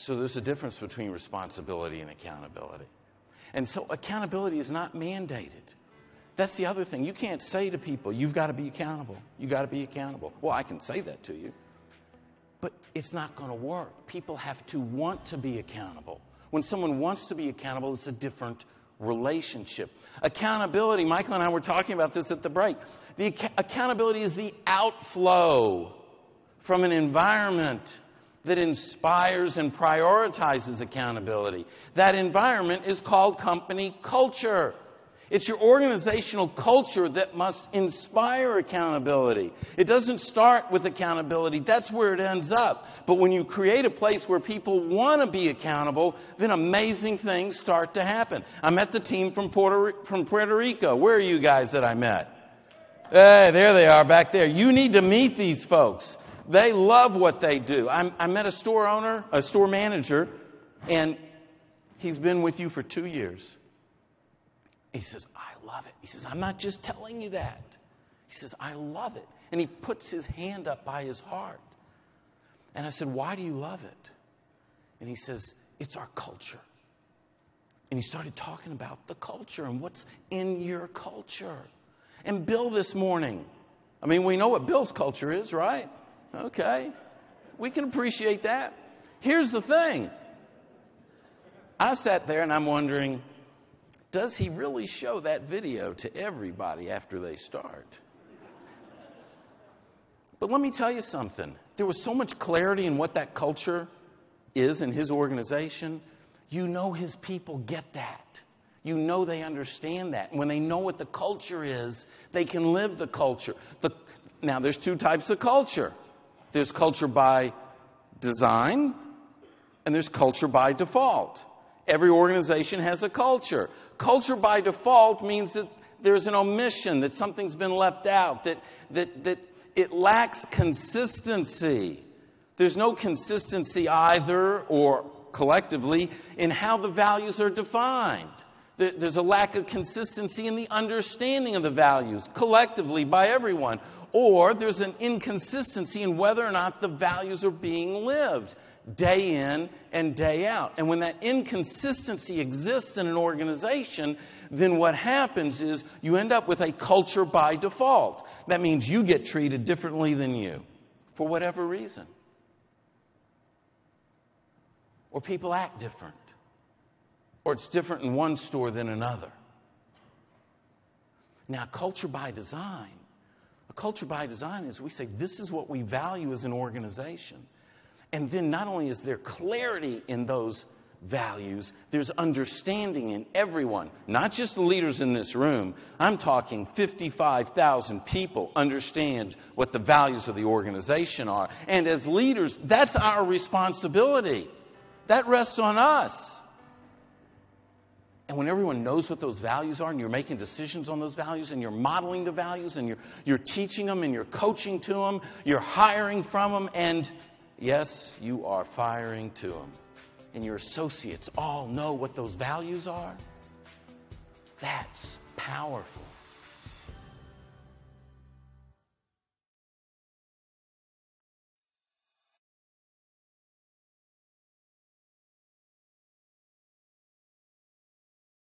So there's a difference between responsibility and accountability. And so accountability is not mandated. That's the other thing. You can't say to people, you've got to be accountable. You've got to be accountable. Well, I can say that to you, but it's not going to work. People have to want to be accountable. When someone wants to be accountable, it's a different relationship. Accountability, Michael and I were talking about this at the break. The accountability is the outflow from an environment that inspires and prioritizes accountability. That environment is called company culture. It's your organizational culture that must inspire accountability. It doesn't start with accountability. That's where it ends up. But when you create a place where people want to be accountable, then amazing things start to happen. I met the team from Puerto Rico. Where are you guys that I met? Hey, there they are back there. You need to meet these folks. They love what they do. I met a store owner, a store manager, and he's been with you for 2 years. He says, I love it. He says, I'm not just telling you that. He says, I love it. And he puts his hand up by his heart. And I said, why do you love it? And he says, it's our culture. And he started talking about the culture and what's in your culture. And Bill this morning, I mean, we know what Bill's culture is, right? Okay. We can appreciate that. Here's the thing. I sat there and I'm wondering, does he really show that video to everybody after they start? But let me tell you something. There was so much clarity in what that culture is in his organization. You know his people get that. You know they understand that. And when they know what the culture is, they can live the culture. Now, there's two types of culture. There's culture by design, and there's culture by default. Every organization has a culture. Culture by default means that there's an omission, that something's been left out, that it lacks consistency. There's no consistency either or collectively in how the values are defined. There's a lack of consistency in the understanding of the values collectively by everyone. Or there's an inconsistency in whether or not the values are being lived day in and day out. And when that inconsistency exists in an organization, then what happens is you end up with a culture by default. That means you get treated differently than you for whatever reason. Or people act different. Or it's different in one store than another. Now, culture by design. A culture by design is we say this is what we value as an organization. And then not only is there clarity in those values, there's understanding in everyone, not just the leaders in this room. I'm talking 55,000 people understand what the values of the organization are. And as leaders, that's our responsibility. That rests on us. And when everyone knows what those values are and you're making decisions on those values and you're modeling the values and you're teaching them and you're coaching to them, you're hiring from them, and yes, you are firing to them. And your associates all know what those values are. That's powerful.